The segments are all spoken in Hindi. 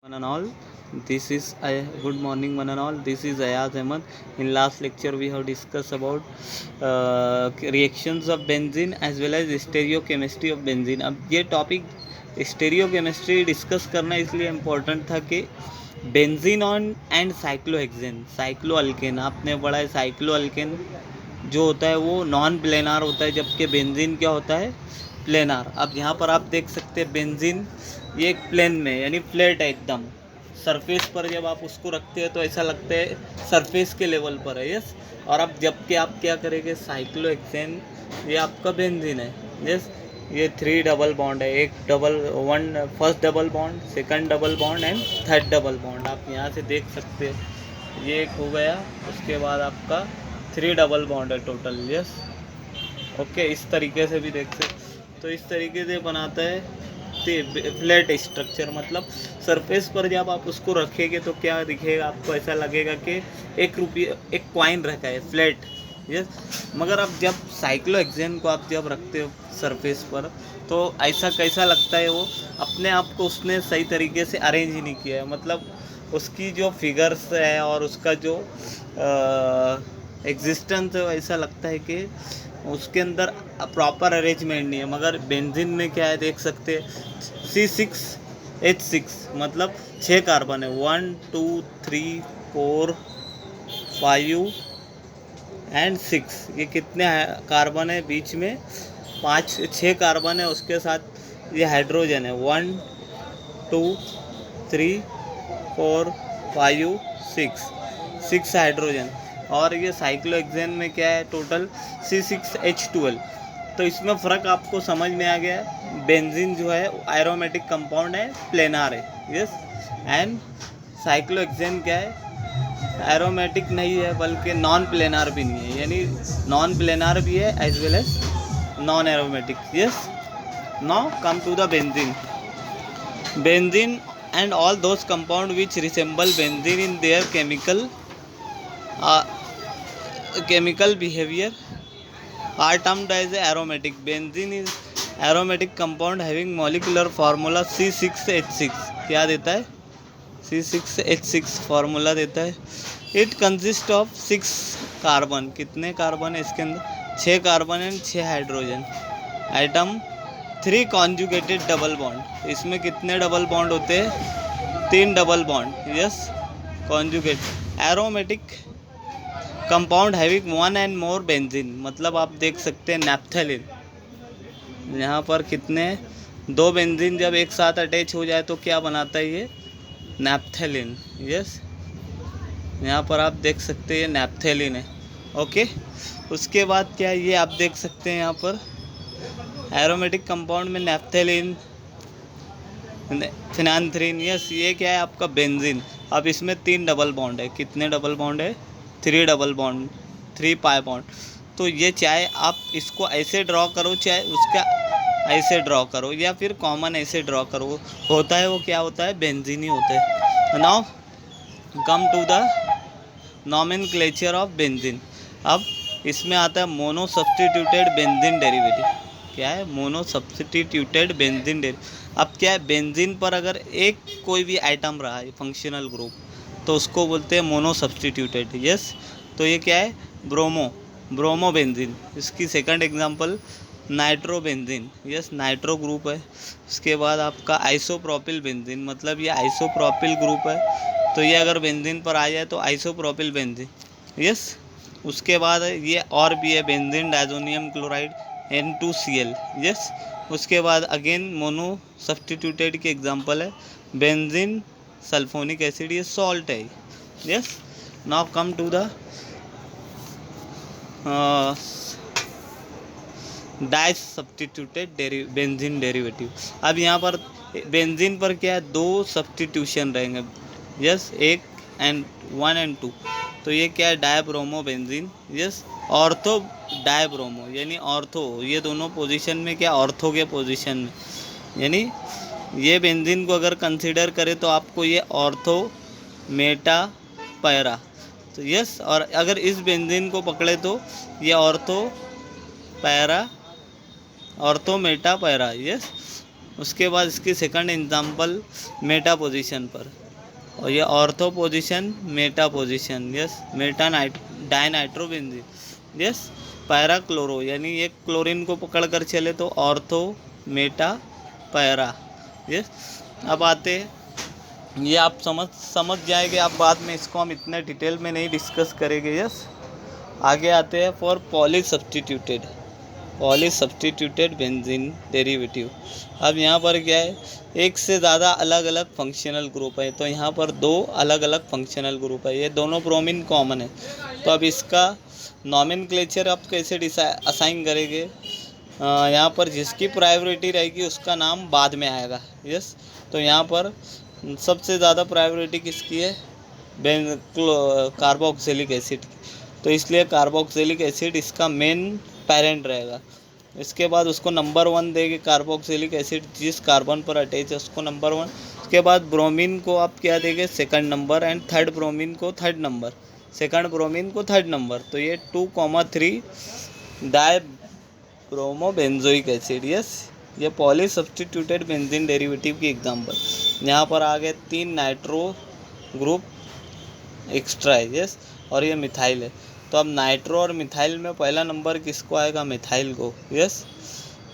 One and all, this is good morning one and all. This is Ayaz Ahmed. In last lecture we have discussed about reactions of benzene as well as stereochemistry of benzene. अब ये टॉपिक स्टेरियोकेमिस्ट्री डिस्कस करना इसलिए इम्पोर्टेंट था कि बेंजीन ऑन एंड साइक्लोहेक्सेन साइक्लोअल्केन आपने पढ़ा है। साइक्लोअल्केन जो होता है वो नॉन प्लेनार होता है, जबकि बेंजीन क्या होता है, प्लेनार। अब यहाँ पर आप देख सकते हैं बेंजीन ये एक प्लेन में यानी फ्लैट है एकदम। सरफेस पर जब आप उसको रखते हैं तो ऐसा लगता है सरफेस के लेवल पर है, यस। और अब जबकि आप क्या करेंगे, साइक्लोहेक्सेन ये आपका बेंजीन है, यस। ये 3 डबल बॉन्ड है, एक double one first double bond, second double bond and third double bond. आप यहाँ से देख सकते हैं ये एक हो गया, उसके बाद आपका 3 डबल बॉन्ड है टोटल, यस। ओके, इस तरीके से भी देख सकते। तो इस तरीके से बनाता है फ्लैट स्ट्रक्चर, मतलब सरफेस पर जब आप उसको रखेंगे तो क्या दिखेगा आपको, ऐसा लगेगा कि एक कॉइन रखा है फ्लैट, यस। मगर अब जब साइक्लोहेक्सेन को आप जब रखते हो सरफेस पर तो ऐसा कैसा लगता है, वो अपने आप को उसने सही तरीके से अरेंज ही नहीं किया है। मतलब उसकी जो फिगर्स है और उसका जो एग्जिस्टेंस है, ऐसा लगता है कि उसके अंदर प्रॉपर अरेंजमेंट नहीं है। मगर बेंजीन में क्या है, देख सकते हैं C6H6, मतलब 6 कार्बन है, 1 2 3 4 5 एंड 6। ये कितने कार्बन है बीच में, 6 कार्बन है। उसके साथ ये हाइड्रोजन है, 1 2 3 4 5 6 हाइड्रोजन। और ये साइक्लोहेक्सेन में क्या है, टोटल C6H12। तो इसमें फ़र्क आपको समझ में आ गया है। बेंजीन जो है एरोमेटिक कंपाउंड है, प्लेनार है, यस। एंड साइक्लोहेक्सेन क्या है, एरोमेटिक नहीं है बल्कि नॉन प्लेनार भी नहीं है, यानी नॉन प्लेनार भी है as well as non aromatic, yes. Now come to the benzene and all those compound which resemble benzene in their chemical behavior are termed as aromatic. Benzene is aromatic compound having molecular formula C6H6। क्या देता है, C6H6 फार्मूला देता है। इट कंसिस्ट ऑफ 6 कार्बन, कितने कार्बन है इसके अंदर, 6 carbon and 6 hydrogen. Item 3 conjugated double bond, इसमें कितने डबल बॉन्ड होते हैं, 3 double bond, yes. Conjugate aromatic compound having 1 and more benzene, मतलब आप देख सकते हैं नैप्थेलिन। यहाँ पर कितने, 2 बेंजीन जब एक साथ अटैच हो जाए तो क्या बनाता है ये, नैप्थेलिन, यस। यहाँ पर आप देख सकते हैं ये नैप्थेलिन है, ओके। उसके बाद क्या है, ये आप देख सकते हैं यहाँ पर एरोमेटिक कंपाउंड में नैप्थेलिन, फिनान्थ्रीन, यस। ये क्या है आपका बेंजीन। अब इसमें 3 डबल बॉन्ड है, कितने डबल बॉन्ड है, 3 डबल बॉन्ड, 3 पाई बॉन्ड। तो ये चाहे आप इसको ऐसे ड्रॉ करो, चाहे उसका ऐसे ड्रॉ करो, या फिर कॉमन ऐसे ड्रॉ करो, होता है वो क्या होता है, बेंजीन ही होता है। Now come to the nomenclature of benzene. अब इसमें आता है मोनो सब्सटीट्यूटेड बेंजीन डेरिवेटिव। क्या है, मोनो सब्सटीट्यूटेड बेंजीन डेरिवेटिव। अब क्या है, बेंजीन पर अगर एक कोई भी आइटम रहा है फंक्शनल ग्रुप तो उसको बोलते हैं मोनो सब्सटीट्यूटेड, यस। तो ये क्या है, ब्रोमो बेंजीन। इसकी second example nitro benzene, yes, nitro group है। उसके बाद आपका आइसोप्रोपिल बेंजीन, मतलब ये आइसोप्रोपिल ग्रुप है, तो ये अगर बेंजीन पर आ जाए तो आइसोप्रोपिल बेंजीन, यस। उसके बाद ये और भी है, benzene diazonium chloride N2Cl, yes. उसके बाद अगेन मोनो सब्सटीट्यूटेड की एग्जांपल है बेंजीन सल्फोनिक एसिड, ये सॉल्ट है, yes. Now come to the di substituted benzene derivative. अब यहाँ पर बेंजीन पर क्या है, 2 सब्सटीट्यूशन रहेंगे, यस, 1 एंड 2। तो ये क्या है, dibromo benzene, yes. Ortho dibromo यानी ऑर्थो, ये दोनों पोजीशन में क्या, ऑर्थो के पोजीशन में, यानी ये बेंजीन को अगर कंसीडर करें तो आपको ये ऑर्थो मेटा पैरा, तो यस। और अगर इस बेंजीन को पकड़े तो ये ortho para, ortho Meta para, yes. उसके बाद इसकी सेकंड एग्जांपल मेटा पोजीशन पर, और ये ortho position Meta position, yes Meta dinitrobenzene, yes para chloro, यानी ये क्लोरीन को पकड़ कर चले तो ऑर्थो मेटा पैरा, यस। अब आते ये आप समझ जाएंगे आप, बाद में इसको हम इतने डिटेल में नहीं डिस्कस करेंगे, यस। आगे आते हैं फॉर पॉलीसब्स्टिट्यूटेड बेंजीन डेरिवेटिव। अब यहाँ पर क्या है, एक से ज़्यादा अलग अलग फंक्शनल ग्रुप है, तो यहाँ पर दो अलग अलग फंक्शनल ग्रुप है, ये दोनों ब्रोमीन कॉमन है। तो अब इसका नॉमेनक्लेचर आप कैसे असाइन करेंगे, यहाँ पर जिसकी प्रायोरिटी रहेगी उसका नाम बाद में आएगा, यस। तो यहाँ पर सबसे ज़्यादा प्रायोरिटी किसकी है, कार्बोक्सिलिक एसिड की, तो इसलिए कार्बोक्सिलिक एसिड इसका मेन पेरेंट रहेगा। इसके बाद उसको नंबर 1 देंगे, कार्बोक्सिलिक एसिड जिस कार्बन पर अटैच है उसको नंबर 1। उसके बाद ब्रोमीन को आप क्या देंगे, second number, and third bromine को थर्ड नंबर, सेकंड ब्रोमीन को थर्ड नंबर। तो ये 2,3 डाई ब्रोमोबेंजोइक एसिड, यस। ये पॉलीसब्स्टिट्यूटेड बेंजीन डेरिवेटिव की एग्जांपल। यहाँ पर आगे 3 नाइट्रो ग्रुप एक्स्ट्रा है, यस, और ये मिथाइल है। तो अब नाइट्रो और मिथाइल में पहला नंबर किसको आएगा, मिथाइल को, यस।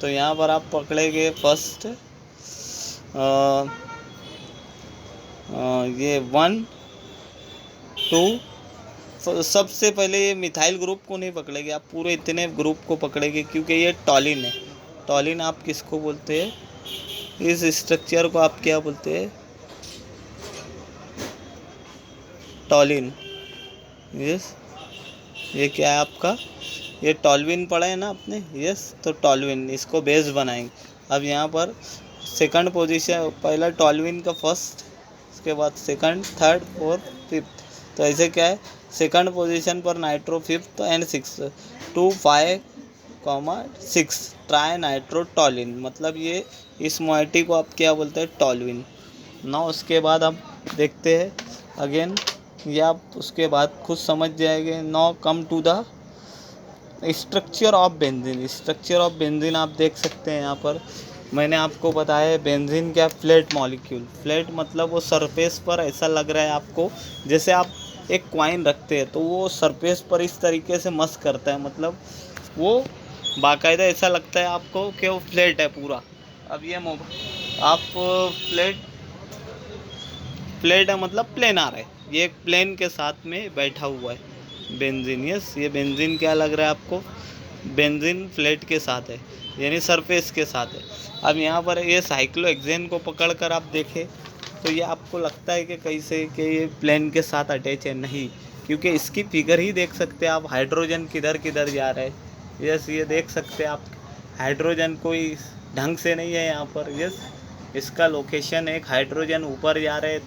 तो यहाँ पर आप पकड़ेंगे फर्स्ट ये 1 2, सबसे पहले ये मिथाइल ग्रुप को नहीं पकड़ेंगे आप, पूरे इतने ग्रुप को पकड़ेंगे, क्योंकि ये टॉलिन है। टॉलिन आप किसको बोलते हैं, इस स्ट्रक्चर को आप क्या बोलते हैं, टॉलिन, यस। ये क्या है आपका, ये टॉल्विन पढ़ा है ना आपने, यस। तो टॉल्विन इसको बेस बनाएंगे। अब यहाँ पर सेकंड पोजीशन, पहला टॉल्विन का फर्स्ट, उसके बाद सेकंड, थर्ड, फोर्थ, फिफ्थ। तो ऐसे क्या है, सेकंड पोजीशन पर nitro, fifth and six, 2, 5, 6 trinitrotoluene, मतलब ये इस मोइटी को आप क्या बोलते हैं, टॉल्विन ना। उसके बाद आप देखते हैं अगेन, ये आप उसके बाद खुद समझ जाएंगे। Now come to the structure of benzene. Structure of benzene आप देख सकते हैं, यहाँ पर मैंने आपको बताया है बेंजीन क्या, फ्लैट मॉलिक्यूल। फ्लैट मतलब वो सरफेस पर ऐसा लग रहा है आपको जैसे आप एक कॉइन रखते हैं तो वो सरफेस पर इस तरीके से मस करता है, मतलब वो बाकायदा ऐसा लगता है आपको कि वो फ्लैट है पूरा। अब ये आप फ्लैट है मतलब प्लेनार है, ये एक प्लेन के साथ में बैठा हुआ है बेंजीन, यस। ये बेंजीन क्या लग रहा है आपको, बेंजीन फ्लैट के साथ है, यानी सरफेस के साथ है। अब यहाँ पर ये साइक्लोहेक्सेन को पकड़कर आप देखें तो ये आपको लगता है कि कैसे कि ये प्लेन के साथ अटैच है, नहीं, क्योंकि इसकी फिगर ही देख सकते हैं आप, हाइड्रोजन किधर किधर जा रहा है, यस। ये देख सकते हैं आप, हाइड्रोजन कोई ढंग से नहीं है यहाँ पर, यस। इसका लोकेशन एक हाइड्रोजन ऊपर जा रहे है,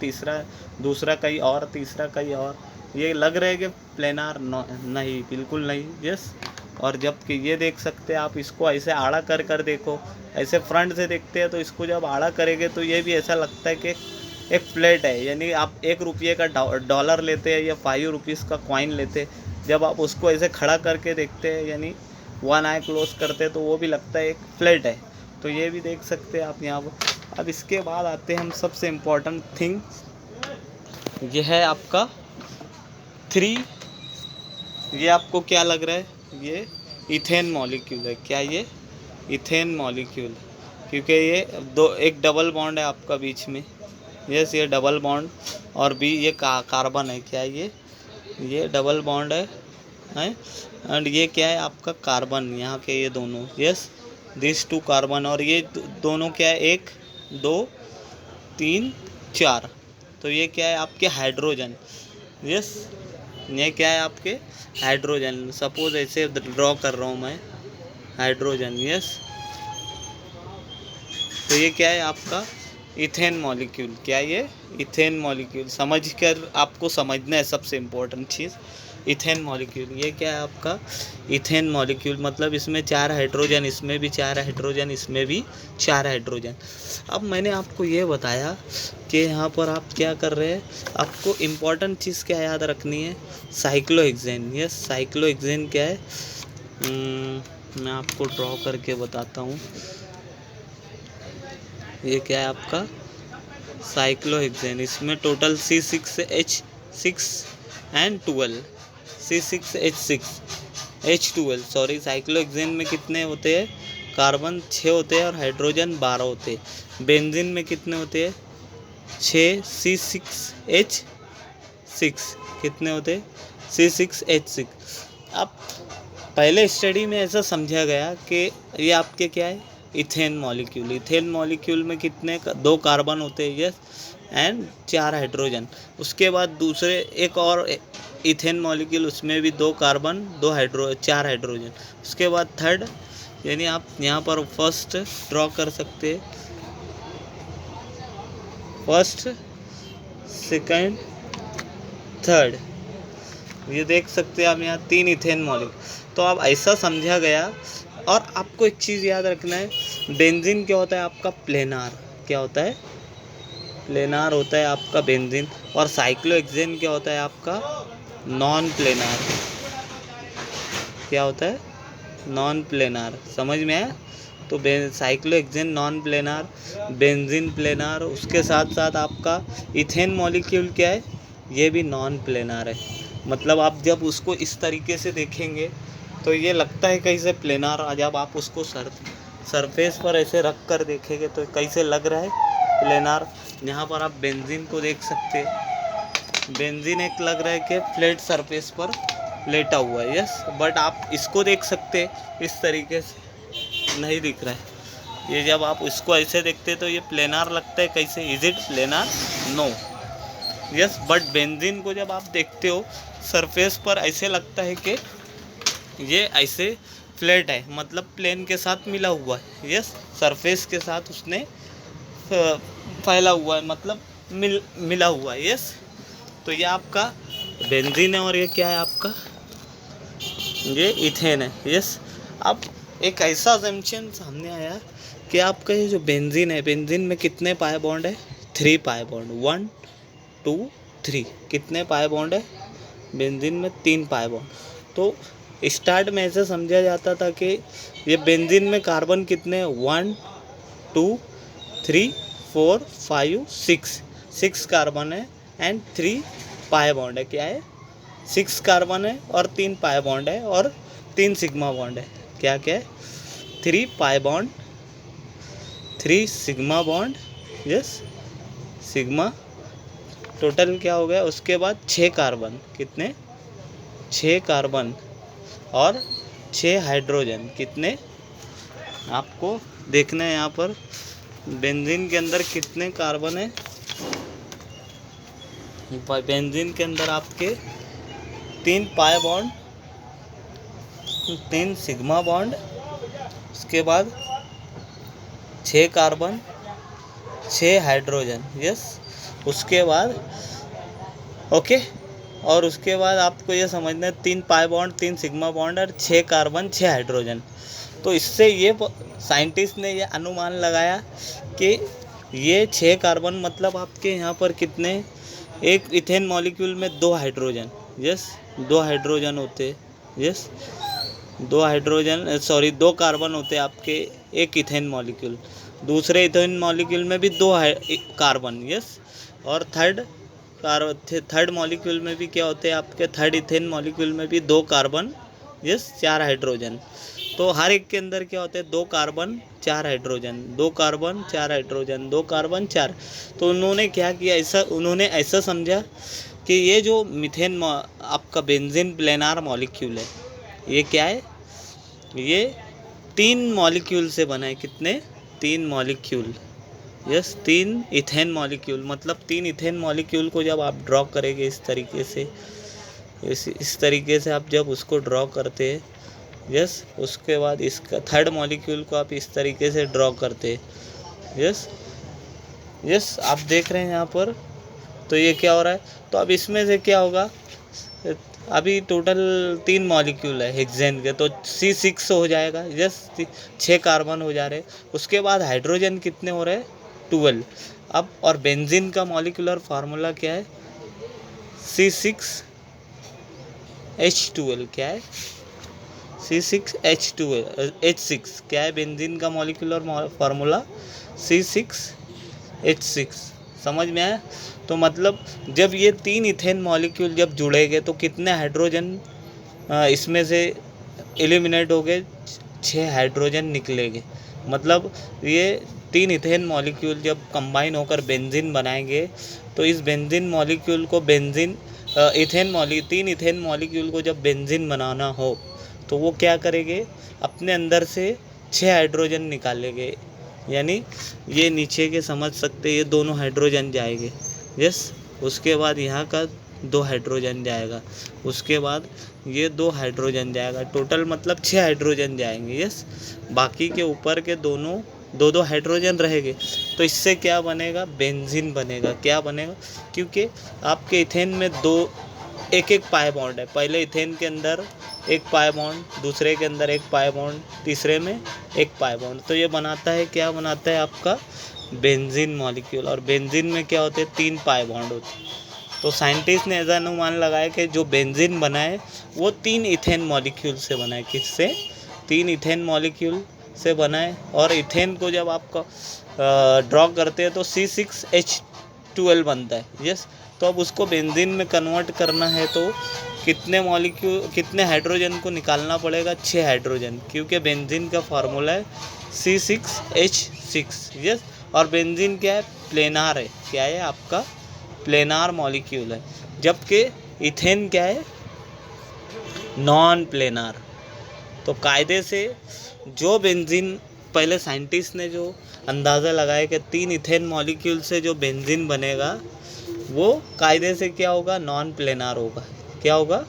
दूसरा कहीं और, तीसरा कहीं और। ये लग रहा है कि प्लेनार नहीं, बिल्कुल नहीं, यस। और जबकि ये देख सकते हैं आप, इसको ऐसे आड़ा कर देखो, ऐसे फ्रंट से देखते हैं तो इसको जब आड़ा करेंगे तो ये भी ऐसा लगता है कि एक प्लेट है। यानी आप 1 रुपये का डॉलर लेते हैं या 5 रुपीज़ का कॉइन लेते हैं, जब आप उसको ऐसे खड़ा करके देखते हैं, यानी 1 आई क्लोज करते हैं तो वो भी लगता है एक प्लेट है। तो ये भी देख सकते हैं आप यहाँ पर। अब इसके बाद आते हैं हम सबसे इम्पोर्टेंट थिंग, ये है आपका 3। ये आपको क्या लग रहा है, ये इथेन मॉलिक्यूल है, क्या ये इथेन मॉलिक्यूल, क्योंकि ये एक डबल बॉन्ड है आपका बीच में, यस। ये डबल बॉन्ड और भी ये कार्बन है, क्या ये डबल बॉन्ड है एंड ये क्या है आपका कार्बन, यहाँ के ये दोनों, यस, दिस 2 कार्बन, और ये दोनों क्या है 1 2 3 4। तो ये क्या है आपके हाइड्रोजन, यस। ये क्या है आपके हाइड्रोजन, सपोज ऐसे ड्रॉ कर रहा हूँ मैं हाइड्रोजन, यस। तो ये क्या है आपका इथेन मॉलिक्यूल, क्या ये इथेन मॉलिक्यूल, समझकर आपको समझना है सबसे इम्पोर्टेंट चीज़, इथेन मॉलिक्यूल। ये क्या है आपका इथेन मॉलिक्यूल, मतलब इसमें 4 हाइड्रोजन, इसमें भी 4 हाइड्रोजन, इसमें भी 4 हाइड्रोजन। अब मैंने आपको ये बताया कि यहाँ पर आप क्या कर रहे हैं, आपको इम्पोर्टेंट चीज़ क्या याद रखनी है, साइक्लोहेक्सेन, यस। साइक्लोहेक्सेन क्या है, मैं आपको ड्रॉ करके बताता हूँ। ये क्या है आपका साइक्लोहेक्सेन। इसमें total C6H6 and 12 C6H6H12 sorry. Cyclohexane में कितने होते हैं? कार्बन 6 होते हैं और हाइड्रोजन 12 होते हैं। बेंजीन में कितने होते हैं? 6 C6H6 कितने होते हैं? C6H6। अब पहले स्टडी में ऐसा समझा गया कि ये आपके क्या है? Ethane molecule. इथेन मॉलिक्यूल में कितने 2 कार्बन होते हैं, यस, एंड 4 हाइड्रोजन। उसके बाद दूसरे एक और इथेन मॉलिक्यूल, उसमें भी 2 कार्बन 4 हाइड्रोजन। उसके बाद थर्ड, यानी आप यहाँ पर फर्स्ट ड्रॉ कर सकते हैं, फर्स्ट सेकंड थर्ड, ये देख सकते हैं आप यहाँ 3 इथेन मॉलिक्यूल। तो अब ऐसा समझा गया। और आपको एक चीज़ याद रखना है, बेंजीन क्या होता है आपका? प्लेनार। क्या होता है? प्लेनार होता है आपका बेंजीन। और साइक्लोहेक्सेन क्या होता है आपका? Non planar. क्या होता है? Non planar. समझ में आया? तो cyclohexane non planar, benzene planar. उसके साथ साथ आपका इथेन मॉलिक्यूल क्या है? ये भी नॉन प्लेनार है। मतलब आप जब उसको इस तरीके से देखेंगे तो ये लगता है कैसे प्लेनार, जब आप उसको सरफेस पर ऐसे रख कर देखेंगे तो कैसे लग रहा है? प्लेनार। यहाँ पर आप बेंजीन को देख सकते हैं। बेंजीन एक लग रहा है कि फ्लैट सरफेस पर लेटा हुआ है, यस। बट आप इसको देख सकते हैं इस तरीके से, नहीं दिख रहा है। ये जब आप इसको ऐसे देखते हैं तो ये प्लेनार लगता है कैसे? Is it planar? No, yes. But benzene को जब आप देखते हो सरफेस पर ऐसे लगता है कि ये ऐसे फ्लैट है, मतलब प्लेन के साथ मिला हुआ है, यस। सरफेस के साथ उसने फैला हुआ है, मतलब मिला हुआ है, यस। तो ये आपका बेंजीन है और ये क्या है आपका? ये इथेन है, यस। अब एक ऐसा अजम्पशन सामने आया कि आपका ये जो बेंजीन है, बेंजीन में कितने पाई बॉन्ड है? 3 पाई बॉन्ड। 1 2 3। कितने पाई बॉन्ड है? बेंजीन में 3 पाई बॉन्ड। तो स्टार्ट में ऐसे समझा जाता था कि ये बेंजीन में कार्बन कितने हैं? 1 2 3 4 5 6 कार्बन है एंड 3 पाई बॉन्ड है। क्या है? 6 कार्बन है और 3 पाई बॉन्ड है और 3 सिग्मा बॉन्ड है। क्या क्या है? 3 pi bond, 3 sigma bond, yes, sigma. Total क्या हो गया? उसके बाद 6 कार्बन। कितने? 6 कार्बन और 6 हाइड्रोजन। कितने? आपको देखना है यहाँ पर बेंजीन के अंदर कितने कार्बन है। बेंजीन के अंदर आपके 3 पाई बॉन्ड, 3 सिग्मा बॉन्ड, उसके बाद 6 कार्बन, 6 हाइड्रोजन, यस। उसके बाद ओके। और उसके बाद आपको ये समझना है 3 पाई बॉन्ड, 3 सिग्मा बॉन्ड और 6 कार्बन, 6 हाइड्रोजन। तो इससे ये साइंटिस्ट ने ये अनुमान लगाया कि ये 6 कार्बन मतलब आपके यहाँ पर कितने? एक इथेन मॉलिक्यूल में 2 हाइड्रोजन, यस, 2 हाइड्रोजन होते, यस, 2 कार्बन होते आपके एक इथेन मॉलिक्यूल। दूसरे इथेन मॉलिक्यूल में भी 2 कार्बन, यस। और थर्ड मॉलिक्यूल में भी क्या होते हैं आपके? थर्ड इथेन मॉलिक्यूल में भी 2 कार्बन, यस, 4 हाइड्रोजन। तो हर एक के अंदर क्या होते हैं? 2 carbon 4 hydrogen, 2 carbon 4 hydrogen, 2 carbon 4। तो उन्होंने क्या किया? उन्होंने ऐसा समझा कि ये जो मीथेन आपका बेंजीन प्लेनार मॉलिक्यूल है, ये क्या है? ये 3 मॉलिक्यूल से बना है। कितने? 3 मॉलिक्यूल, यस, 3 इथेन मॉलिक्यूल। मतलब 3 इथेन मॉलिक्यूल को जब आप ड्रॉ करेंगे इस तरीके से, इस तरीके से आप जब उसको ड्रॉ करते हैं, यस, उसके बाद इसका थर्ड मॉलिक्यूल को आप इस तरीके से ड्रॉ करते हैं, यस, यस, आप देख रहे हैं यहाँ पर। तो ये क्या हो रहा है? तो अब इसमें से क्या होगा? अभी टोटल 3 मॉलिक्यूल है हेक्सेन के, तो C6 हो जाएगा, यस, 6 कार्बन हो जा रहे। उसके बाद हाइड्रोजन कितने हो रहे हैं? 12। अब और बेंजीन का मॉलिक्यूलर फार्मूला क्या है? C6H12। क्या है? C6H6 क्या है बेंजीन का मॉलिक्यूलर फार्मूला? C6H6। समझ में आया? तो मतलब जब ये 3 इथेन मॉलिक्यूल जब जुड़ेंगे तो कितने हाइड्रोजन इसमें से एलिमिनेट हो गए? 6 हाइड्रोजन निकलेंगे। मतलब ये 3 इथेन मॉलिक्यूल जब कंबाइन होकर बेंजीन बनाएंगे तो इस बेंजीन मॉलिक्यूल को तीन इथेन मॉलिक्यूल को जब बेंजीन बनाना हो तो वो क्या करेंगे? अपने अंदर से 6 हाइड्रोजन निकालेंगे। यानी ये नीचे के समझ सकते, ये दोनों हाइड्रोजन जाएंगे। यस। उसके बाद यहाँ का 2 हाइड्रोजन जाएगा, उसके बाद ये 2 हाइड्रोजन जाएगा। टोटल मतलब 6 हाइड्रोजन जाएंगे। यस। बाकी के ऊपर के दोनों 2-2 हाइड्रोजन रहेंगे। तो इससे क्या बनेगा? बेंजीन बनेगा। क्या बनेगा? क्योंकि आपके इथेन में एक पाई बॉन्ड है। पहले इथेन के अंदर एक पाई बॉन्ड, दूसरे के अंदर एक पाई बॉन्ड, तीसरे में एक पाई बॉन्ड। तो ये बनाता है, क्या बनाता है? आपका बेंजीन मॉलिक्यूल। और बेंजीन में क्या होते हैं? 3 पाई बॉन्ड होते हैं। तो साइंटिस्ट ने ऐसा अनुमान लगाया कि जो बेंजीन बना है वो 3 इथेन मॉलिक्यूल से बना है। किससे? 3 इथेन मॉलिक्यूल से बना है। और इथेन को जब आपका ड्रॉ करते हैं तो C6H12 बनता है। यस। तो अब उसको बेंजीन में कन्वर्ट करना है तो कितने हाइड्रोजन को निकालना पड़ेगा? 6 हाइड्रोजन, क्योंकि बेंजीन का फार्मूला है C6H6। यस। और बेंजीन क्या है? प्लेनार है। क्या है? आपका प्लेनार मॉलिक्यूल है। जबकि इथेन क्या है? Non planar. तो कायदे से जो बेंजीन, पहले साइंटिस्ट ने जो अंदाज़ा लगाया कि 3 इथेन मॉलिक्यूल से जो बेंजीन बनेगा वो कायदे से क्या होगा? नॉन प्लेनार होगा। क्या होगा?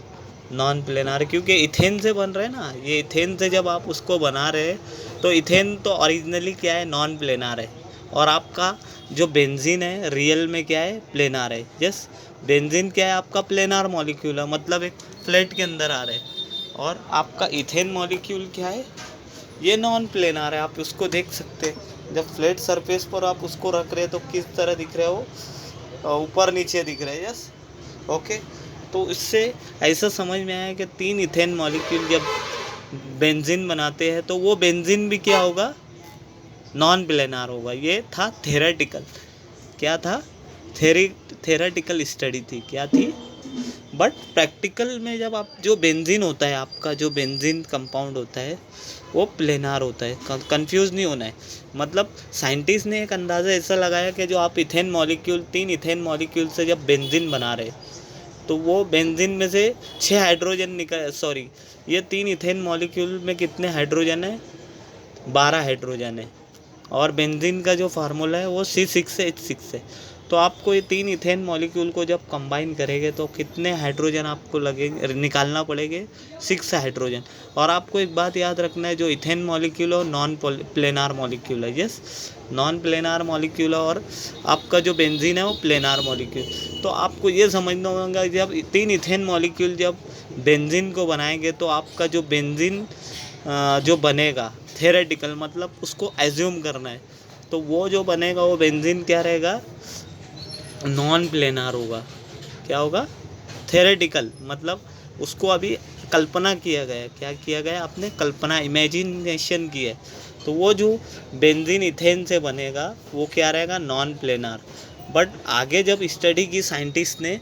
Non planar. क्योंकि इथेन से बन रहे हैं ना, ये इथेन से जब आप उसको बना रहे हैं तो इथेन तो ओरिजिनली क्या है? नॉन प्लेनार है। और आपका जो बेंजीन है रियल में क्या है? प्लेनार है। यस। बेंजीन क्या है? आपका प्लेनार मॉलिक्यूल है, मतलब एक फ्लैट के अंदर आ रहे हैं। और आपका इथेन मॉलिक्यूल क्या है? ये नॉन प्लेनार है। आप उसको देख सकते हैं, जब फ्लैट सरफेस पर आप उसको रख रहे हैं तो किस तरह दिख रहे हो? ऊपर नीचे दिख रहे हैं। यस। ओके। तो इससे ऐसा समझ में आया कि 3 इथेन मॉलिक्यूल जब बेंजीन बनाते हैं तो वो बेंजीन भी क्या होगा? नॉन प्लेनार होगा। ये था थेरेटिकल। क्या था? थेरेटिकल स्टडी थी। क्या थी? बट प्रैक्टिकल में जब आप जो बेंजीन होता है, आपका जो बेंजीन कंपाउंड होता है वो प्लेनार होता है। कंफ्यूज नहीं होना है। मतलब साइंटिस्ट ने एक अंदाज़ा ऐसा लगाया कि जो आप 3 इथेन मॉलिक्यूल से जब बेंजीन बना रहे तो वो बेंजीन में से 6 हाइड्रोजन ये 3 इथेन मॉलिक्यूल में कितने हाइड्रोजन है? 12 हाइड्रोजन है। और बेंजीन का जो फार्मूला है वो C6H6 है। तो आपको ये 3 इथेन मॉलिक्यूल को जब कंबाइन करेंगे तो कितने हाइड्रोजन आपको लगेंगे? निकालना पड़ेंगे 6 हाइड्रोजन। और आपको एक बात याद रखना है, जो इथेन मॉलिक्यूल है नॉन प्लेनार मॉलिक्यूल है। यस। नॉन प्लेनार मॉलिक्यूल है। और आपका जो बेंजीन है वो प्लेनार मॉलिक्यूल। तो आपको ये समझना होगा, जब 3 इथेन मॉलिक्यूल जब बेंजीन को बनाएंगे तो आपका जो बेंजीन जो बनेगा थेरेटिकल, मतलब उसको एज्यूम करना है, तो वो जो बनेगा वो बेंजीन क्या रहेगा? नॉन प्लेनार होगा। क्या होगा? थेरेटिकल। मतलब उसको अभी कल्पना किया गया। क्या किया गया? आपने कल्पना, इमेजिनेशन की है। तो वो जो बेंजीन इथेन से बनेगा वो क्या रहेगा? Non planar. बट आगे जब स्टडी की साइंटिस्ट ने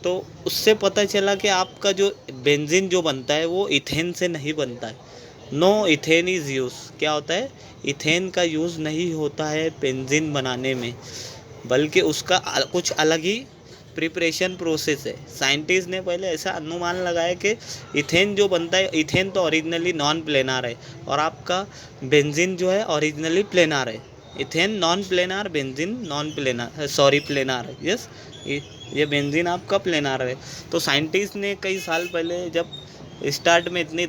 तो उससे पता चला कि आपका जो बेंजीन जो बनता है वो इथेन से नहीं बनता है। No ethane is use. क्या होता है? इथेन का यूज़ नहीं होता है बेंजीन बनाने में, बल्कि उसका कुछ अलग ही प्रिपरेशन प्रोसेस है। साइंटिस्ट ने पहले ऐसा अनुमान लगाया कि इथेन जो बनता है, इथेन तो ओरिजिनली नॉन प्लेनार है और आपका बेंजीन जो है ओरिजिनली प्लेनार है। Ethane non planar, benzene non planar, planar है। यस। ये बेंजीन आपका प्लेनार है। तो साइंटिस्ट ने कई साल पहले, जब स्टार्ट में इतनी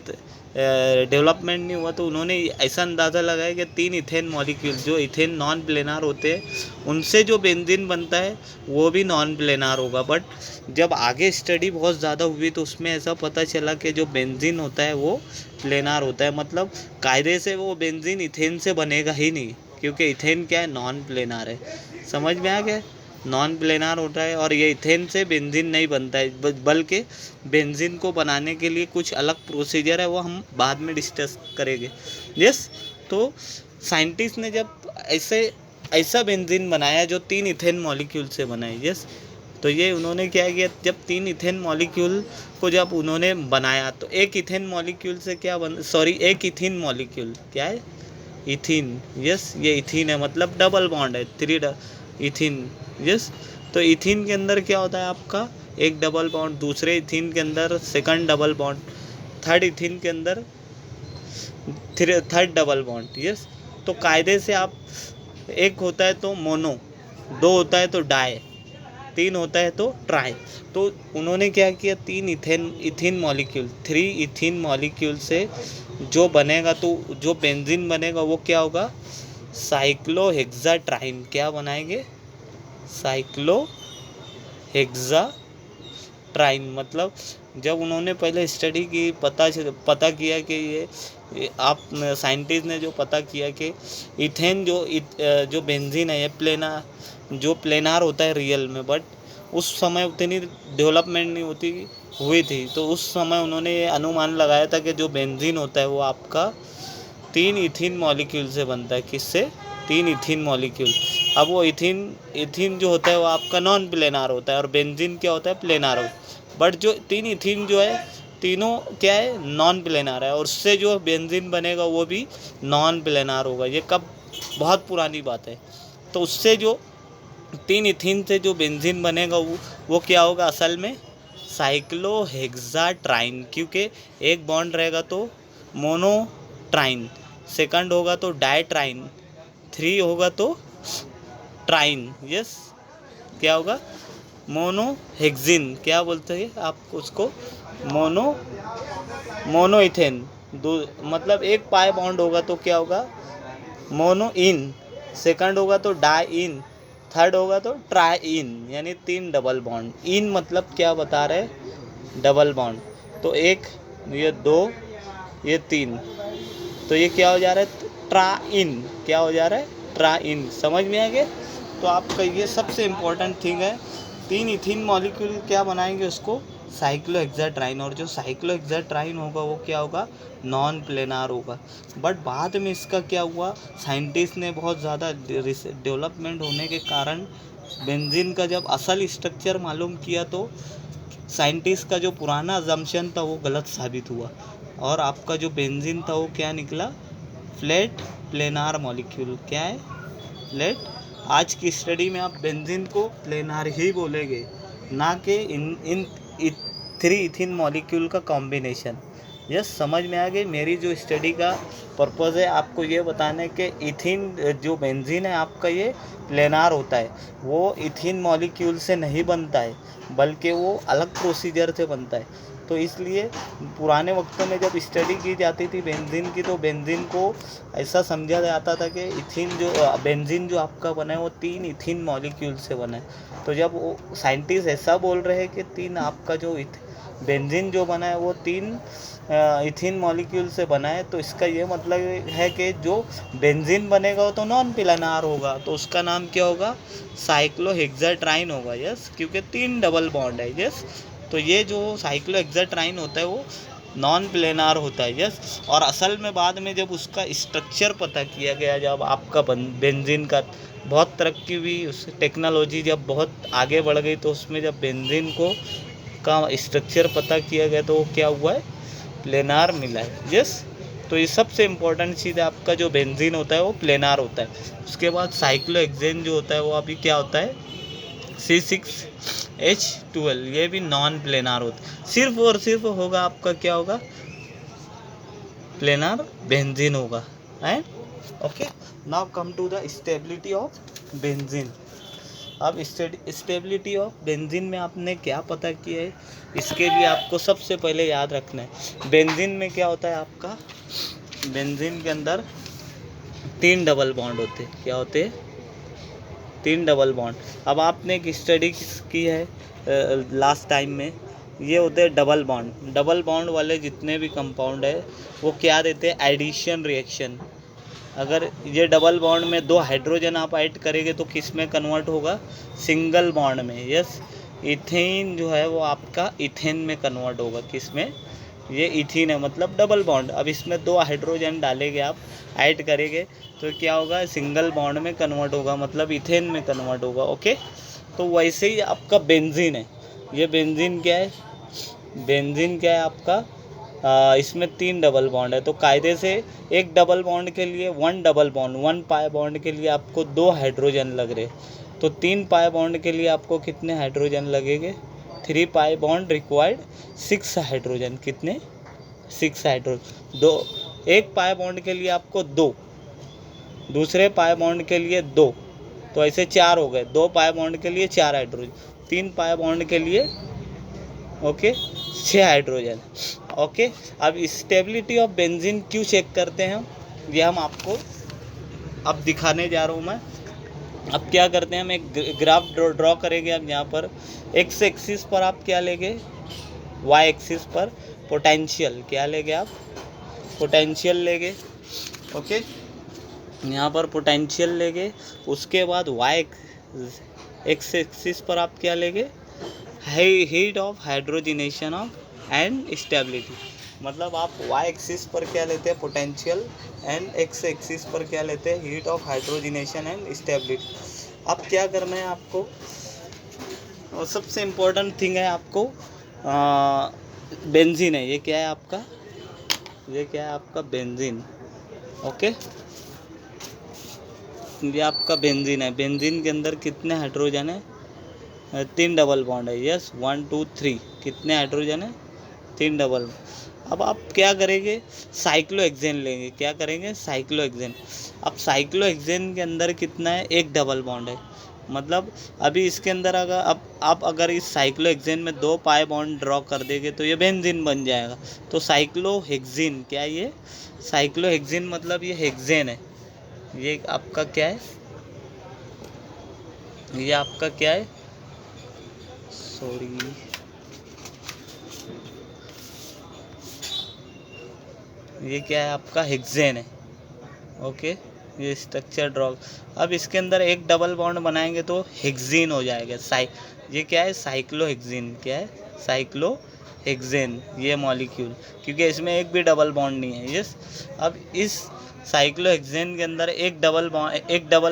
डेवलपमेंट नहीं हुआ, तो उन्होंने ऐसा अंदाज़ा लगाया कि 3 इथेन मॉलिक्यूल जो इथेन नॉन प्लेनार होते हैं उनसे जो बेंजीन बनता है वो भी नॉन प्लेनार होगा। बट जब आगे स्टडी बहुत ज़्यादा हुई तो उसमें ऐसा पता चला कि जो बेंजीन होता है वो प्लेनार होता है। मतलब कायदे से वो बेंजीन इथेन से बनेगा ही नहीं, क्योंकि इथेन क्या है? नॉन प्लेनार है। समझ में आ गया? नॉन प्लेनार होता है। और ये इथेन से बेंजीन नहीं बनता है, बल्कि बेंजीन को बनाने के लिए कुछ अलग प्रोसीजर है, वो हम बाद में डिस्कस करेंगे। यस। तो साइंटिस्ट ने जब ऐसे ऐसा बेंजीन बनाया जो 3 इथेन मॉलिक्यूल से बना है। यस, तो ये उन्होंने क्या किया, जब 3 इथेन मॉलिक्यूल को जब उन्होंने बनाया तो एक इथेन मॉलिक्यूल से क्या एक इथीन मॉलिक्यूल क्या है, इथीन। यस, ये इथीन है, मतलब डबल बॉन्ड है, इथीन। यस, तो इथीन के अंदर क्या होता है आपका, एक डबल बॉन्ड, दूसरे इथीन के अंदर second double bond, third ethene के अंदर थर्ड डबल बॉन्ड। यस, तो कायदे से आप, एक होता है तो मोनो, दो होता है तो डाई, तीन होता है तो ट्राई। तो उन्होंने क्या किया, 3 इथीन मॉलिक्यूल, 3 इथीन मॉलिक्यूल से जो बनेगा, तो जो बेंजीन बनेगा वो क्या होगा, साइक्लोहेक्साट्राइन। क्या बनाएंगे, साइक्लोहेक्साट्राइन। मतलब जब उन्होंने पहले स्टडी की, पता किया कि ये आप साइंटिस्ट ने जो पता किया कि इथेन जो बेंजीन है, ये प्लेनार होता है रियल में, बट उस समय उतनी डेवलपमेंट नहीं हुई थी। तो उस समय उन्होंने ये अनुमान लगाया था कि जो बेंजीन होता है वो आपका 3 इथीन मॉलिक्यूल से बनता है। किससे, 3 इथीन मॉलिक्यूल। अब वो इथीन जो होता है वो आपका नॉन प्लेनार होता है, और बेंजीन क्या होता है, प्लेनार होता है। बट जो 3 इथीन जो है, तीनों क्या है, नॉन प्लेनार है, और उससे जो बेंजीन बनेगा वो भी नॉन प्लेनार होगा। ये कब, बहुत पुरानी बात है। तो उससे जो 3 इथीन से जो बेंजीन बनेगा वो क्या होगा, असल में साइक्लोहेक्साट्राइन, क्योंकि एक बॉन्ड रहेगा तो मोनोट्राइन, सेकंड होगा तो डाइट्राइन, 3 होगा तो ट्राइन। यस, क्या होगा, मोनोहेक्सिन, क्या बोलते हैं आप उसको, मोनो इथेन। मतलब एक पाई बॉन्ड होगा तो क्या होगा, मोनो इन, सेकंड होगा तो डाई इन, थर्ड होगा तो ट्राई इन, यानी 3 डबल बॉन्ड। इन मतलब क्या बता रहे, डबल बॉन्ड। तो एक, ये 2, ये 3, तो ये क्या हो जा रहा है, ट्राइन। क्या हो जा रहा है, ट्राइन। समझ में आ गया। तो आपका ये सबसे इम्पोर्टेंट थिंग है, 3 इथीन मॉलिक्यूल क्या बनाएंगे, उसको साइक्लोहेक्साट्राइन। और जो साइक्लोहेक्साट्राइन होगा वो क्या होगा, नॉन प्लेनार होगा। बट बाद में इसका क्या हुआ, साइंटिस्ट ने बहुत ज़्यादा डेवलपमेंट होने के कारण बेंजीन का जब असल स्ट्रक्चर मालूम किया, तो साइंटिस्ट का जो पुराना अजम्पशन था वो गलत साबित हुआ, और आपका जो बेंजीन था वो क्या निकला, फ्लैट प्लेनार मॉलिक्यूल। क्या है, फ्लैट। आज की स्टडी में आप बेंजीन को प्लेनार ही बोलेंगे, ना कि इन 3 इथीन मॉलिक्यूल का कॉम्बिनेशन। यस, समझ में आ गई। मेरी जो स्टडी का पर्पज़ है आपको ये बताने के इथीन जो बेंजीन है आपका ये प्लेनार होता है, वो इथीन मॉलिक्यूल से नहीं बनता है, बल्कि वो अलग प्रोसीजर से बनता है। तो इसलिए पुराने वक्तों में जब स्टडी की जाती थी बेंजीन की, तो बेंजीन को ऐसा समझा जाता था कि बेंजीन जो आपका बना है वो 3 इथीन मॉलिक्यूल से बना है। तो जब वो साइंटिस्ट ऐसा बोल रहे हैं कि 3 आपका जो बेंजीन जो बना है वो 3 इथीन मॉलिक्यूल से बना है, तो इसका ये मतलब है कि जो बेंजीन बनेगा वो तो नॉन प्लेनार होगा, तो उसका नाम क्या होगा, साइक्लोहेक्साट्राइन होगा। यस, क्योंकि 3 डबल बॉन्ड है। यस, तो ये जो साइक्लोहेक्साट्राइन होता है वो नॉन प्लेनार होता है। यस, और असल में बाद में जब उसका स्ट्रक्चर पता किया गया, जब आपका बेंजीन का बहुत तरक्की हुई, उस टेक्नोलॉजी जब बहुत आगे बढ़ गई, तो उसमें जब बेंजीन का स्ट्रक्चर पता किया गया, तो वो क्या हुआ है, प्लेनार मिला है। यस, तो ये सबसे इम्पोर्टेंट चीज़ है, आपका जो बेंजीन होता है वो प्लेनार होता है। उसके बाद साइक्लोहेक्सेन जो होता है वो अभी क्या होता है, C6H12, ये भी नॉन प्लेनार होता है। सिर्फ और सिर्फ होगा आपका क्या होगा, प्लेनार बेंजीन होगा। है okay. Now come to the stability of benzene. अब स्टेबिलिटी ऑफ बेंजीन में आपने क्या पता किया है, इसके लिए आपको सबसे पहले याद रखना है, बेंजीन में क्या होता है आपका, बेंजीन के अंदर 3 डबल बॉन्ड होते हैं। क्या होते हैं, 3 डबल बॉन्ड। अब आपने एक स्टडी की है लास्ट टाइम में, ये होते हैं डबल बॉन्ड। डबल बॉन्ड वाले जितने भी कंपाउंड है वो क्या देते हैं, एडिशन रिएक्शन। अगर ये डबल बॉन्ड में 2 हाइड्रोजन आप ऐड करेंगे तो किस में कन्वर्ट होगा, सिंगल बॉन्ड में। यस, इथेन जो है वो आपका इथेन में कन्वर्ट होगा, किस में, ये इथीन है, मतलब डबल बॉन्ड। अब इसमें 2 हाइड्रोजन डालेंगे आप, ऐड करेंगे तो क्या होगा, सिंगल बॉन्ड में कन्वर्ट होगा, मतलब इथेन में कन्वर्ट होगा। ओके, तो वैसे ही आपका बेंजीन है। ये बेंजीन क्या है, बेंजीन क्या है आपका, इसमें 3 डबल बॉन्ड है। तो कायदे से एक डबल बॉन्ड के लिए 1 डबल बॉन्ड, 1 पाई बॉन्ड के लिए आपको 2 हाइड्रोजन लग रहे। तो 3 पाई बॉन्ड के लिए आपको कितने हाइड्रोजन लगेंगे, 3 पाई बॉन्ड रिक्वायर्ड 6 हाइड्रोजन। कितने, 6 हाइड्रोजन। दो, एक पाई बॉन्ड के लिए आपको 2, दूसरे पाई बॉन्ड के लिए 2, तो ऐसे 4 हो गए। 2 पाई बॉन्ड के लिए 4 हाइड्रोजन, 3 पाई बॉन्ड के लिए ओके 6 हाइड्रोजन। ओके, अब स्टेबिलिटी ऑफ बेंजीन क्यों चेक करते हैं, ये हम आपको अब दिखाने जा रहा हूँ मैं। अब क्या करते हैं, हम एक ग्राफ ड्रॉ करेंगे। अब यहाँ पर एक्स एक्सिस पर आप क्या लेंगे, वाई एक्सिस पर पोटेंशियल क्या लेंगे आप, पोटेंशियल लेंगे। ओके, यहाँ पर पोटेंशियल लेंगे। उसके बाद वाई एक्स एक्सिस पर आप क्या लेंगे, heat of hydrogenation of and stability. मतलब आप वाई एक्सिस पर क्या लेते हैं, पोटेंशियल, एंड एक्स एक्सिस पर क्या लेते हैं, heat of hydrogenation and stability. अब क्या करना है आपको, और सबसे इम्पोर्टेंट थिंग है आपको, बेंजीन है। ये क्या है आपका, ये क्या है आपका बेंजीन। ओके, ये आपका बेंजीन है। बेंजीन के अंदर कितने हाइड्रोजन है, 3 डबल बॉन्ड है। यस, 1 2 3, कितने हाइड्रोजन है, 3 डबल। अब आप क्या करेंगे, साइक्लोहेक्सेन लेंगे। क्या करेंगे, साइक्लोहेक्सेन। अब साइक्लोहेक्सेन के अंदर कितना है, 1 डबल बॉन्ड है। मतलब अभी इसके अंदर अगर अब आप अगर इस साइक्लोहेक्सेन में 2 पाई बॉन्ड ड्रॉ कर देंगे तो ये बेंजीन बन जाएगा। तो साइक्लोहेक्सीन क्या है, ये साइक्लोहेक्सीन मतलब ये हेक्सेन है। ये आपका क्या है, ये आपका क्या है, सॉरी, ये क्या है आपका, हेक्सेन है। ओके, ये स्ट्रक्चर ड्रॉ। अब इसके अंदर एक डबल बॉन्ड बनाएंगे तो हेक्सीन हो जाएगा। ये क्या है, साइक्लोहेक्सीन। क्या है, साइक्लोहेक्सेन ये मॉलिक्यूल, क्योंकि इसमें एक भी डबल बॉन्ड नहीं है। यस, अब इस साइक्लोहेक्सेन के अंदर एक डबल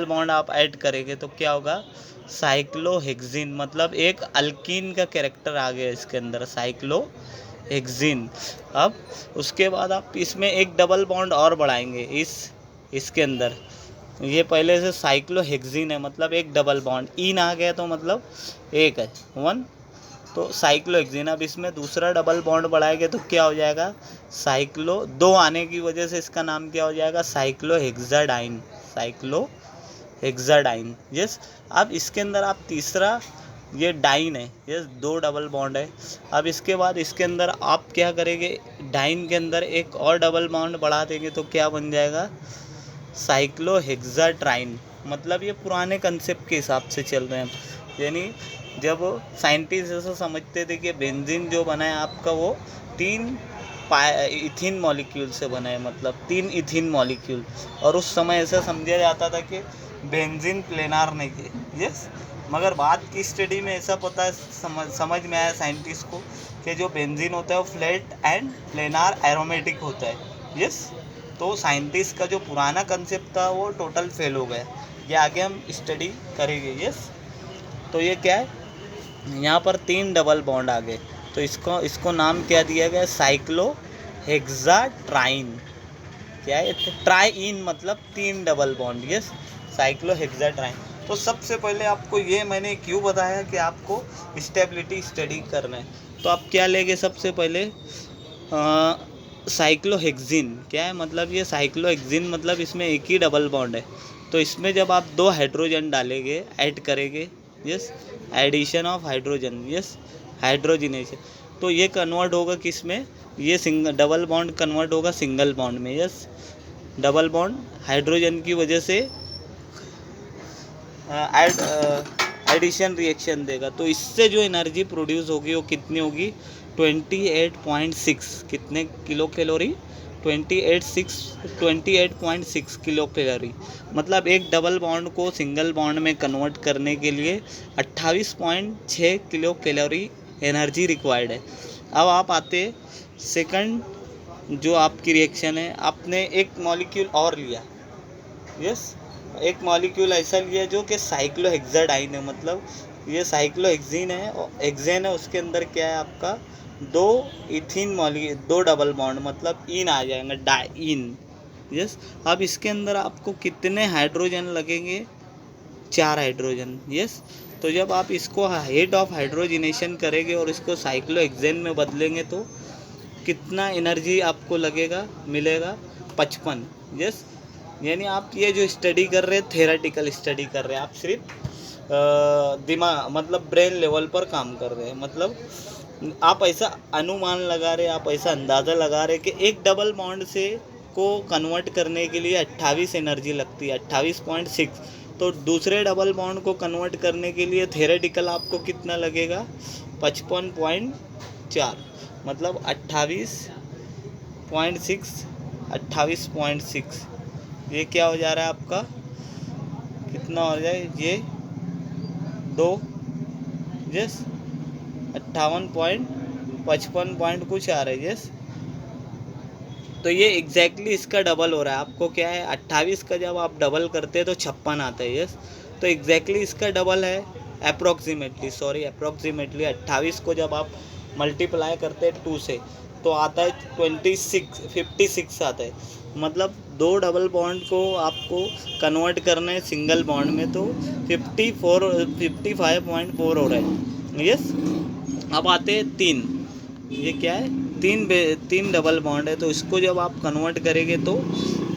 बॉन्ड आप ऐड करेंगे तो क्या होगा, साइक्लोहेक्सीन, मतलब एक अल्कीन का कैरेक्टर आ गया इसके अंदर, साइक्लोहेक्सीन। अब उसके बाद आप इसमें एक डबल बॉन्ड और बढ़ाएंगे इसके अंदर। ये पहले से साइक्लोहेक्सीन है, मतलब एक डबल बॉन्ड, इन आ गया तो मतलब एक है, 1, तो साइक्लोहेक्सीन। अब इसमें दूसरा डबल बॉन्ड बढ़ाएंगे तो क्या हो जाएगा, साइक्लो, 2 आने की वजह से इसका नाम क्या हो जाएगा, साइक्लोहेक्साडाइन, साइक्लोहेक्साडाइन। यस, अब इसके अंदर आप तीसरा, ये डाइन है। यस, 2 डबल बॉन्ड है। अब इसके बाद इसके अंदर आप क्या करेंगे, डाइन के अंदर एक और डबल बॉन्ड बढ़ा देंगे तो क्या बन जाएगा, साइक्लोहेक्साट्राइन। मतलब ये पुराने कंसेप्ट के हिसाब से चल रहे हैं, यानी जब साइंटिस्ट ऐसा समझते थे कि बेंजीन जो बना है आपका वो 3 इथीन मॉलिक्यूल से बना है, मतलब 3 इथीन मॉलिक्यूल। और उस समय ऐसा समझा जाता था कि बेंजीन प्लेनार नहीं है। यस, मगर बाद की स्टडी में ऐसा पता समझ में आया साइंटिस्ट को कि जो बेंजीन होता है वो फ्लैट एंड प्लेनार एरोमेटिक होता है। यस, तो साइंटिस्ट का जो पुराना कंसेप्ट था वो टोटल फेल हो गया। ये आगे हम स्टडी करेंगे। यस, तो ये क्या है, यहाँ पर 3 डबल बॉन्ड आ गए तो इसको नाम क्या दिया गया, साइक्लोहेक्साट्राइन। क्या है, ट्राइन मतलब 3 डबल बॉन्ड। यस, साइक्लोहेक्साट्राइन। तो सबसे पहले आपको ये मैंने क्यों बताया कि आपको स्टेबिलिटी स्टडी करना है, तो आप क्या लेंगे, सबसे पहले साइक्लोहेक्सीन। क्या है, मतलब ये साइक्लोहेक्सीन मतलब इसमें एक ही डबल बॉन्ड है। तो इसमें जब आप 2 हाइड्रोजन डालेंगे, ऐड करेंगे, yes, addition of hydrogen, yes, hydrogenation, तो ये कन्वर्ट होगा किस में, ये डबल बॉन्ड कन्वर्ट होगा सिंगल बॉन्ड में। यस, डबल बॉन्ड हाइड्रोजन की वजह से एडिशन रिएक्शन देगा, तो इससे जो एनर्जी प्रोड्यूस होगी वो कितनी होगी, 28.6, कितने किलो कैलोरी, 28.6 किलो कैलोरी। मतलब एक डबल बॉन्ड को सिंगल बॉन्ड में कन्वर्ट करने के लिए 28.6 किलो कैलोरी एनर्जी रिक्वायर्ड है। अब आप आते सेकंड जो आपकी रिएक्शन है, आपने एक मॉलिक्यूल और लिया, यस, एक मॉलिक्यूल ऐसा लिया जो कि साइक्लोहेक्साडाइन है, मतलब ये साइक्लोहेक्सीन है और हेक्सेन है, उसके अंदर क्या है आपका दो इथीन मॉलिक्यूल, दो डबल बॉन्ड, मतलब इन आ जाएगा, डाइन, यस। अब इसके अंदर आपको कितने हाइड्रोजन लगेंगे? 4 हाइड्रोजन, यस। तो जब आप इसको हेट ऑफ हाइड्रोजिनेशन करेंगे और इसको साइक्लोहेक्सेन में बदलेंगे तो कितना एनर्जी आपको लगेगा, मिलेगा? 55, यस। यानी आप ये जो स्टडी कर रहे हैं, थेरेटिकल स्टडी कर रहे हैं, आप सिर्फ दिमाग मतलब ब्रेन लेवल पर काम कर रहे हैं, मतलब आप ऐसा अनुमान लगा रहे, आप ऐसा अंदाज़ा लगा रहे कि एक डबल बॉन्ड से को कन्वर्ट करने के लिए 28 एनर्जी लगती है, 28.6। तो दूसरे डबल बॉन्ड को कन्वर्ट करने के लिए थेरेटिकल आपको कितना लगेगा? 55.4, मतलब 28.6, ये क्या हो जा रहा है आपका? कितना हो जाए ये? 2, यस, 58.55 पॉइंट कुछ आ रहा है, यस। तो ये एग्जैक्टली इसका डबल हो रहा है। आपको क्या है, 28 का जब आप डबल करते हैं तो 56 आता है, यस। तो एग्जैक्टली इसका डबल है, अप्रॉक्सीमेटली 28 को जब आप मल्टीप्लाई करते हैं 2 से तो आता है 56 आता है, मतलब 2 डबल बॉन्ड को आपको कन्वर्ट करना है सिंगल बॉन्ड में, तो 55.4 हो रहा है, यस। अब आते हैं 3, ये क्या है? 3 डबल बॉन्ड है, तो इसको जब आप कन्वर्ट करेंगे तो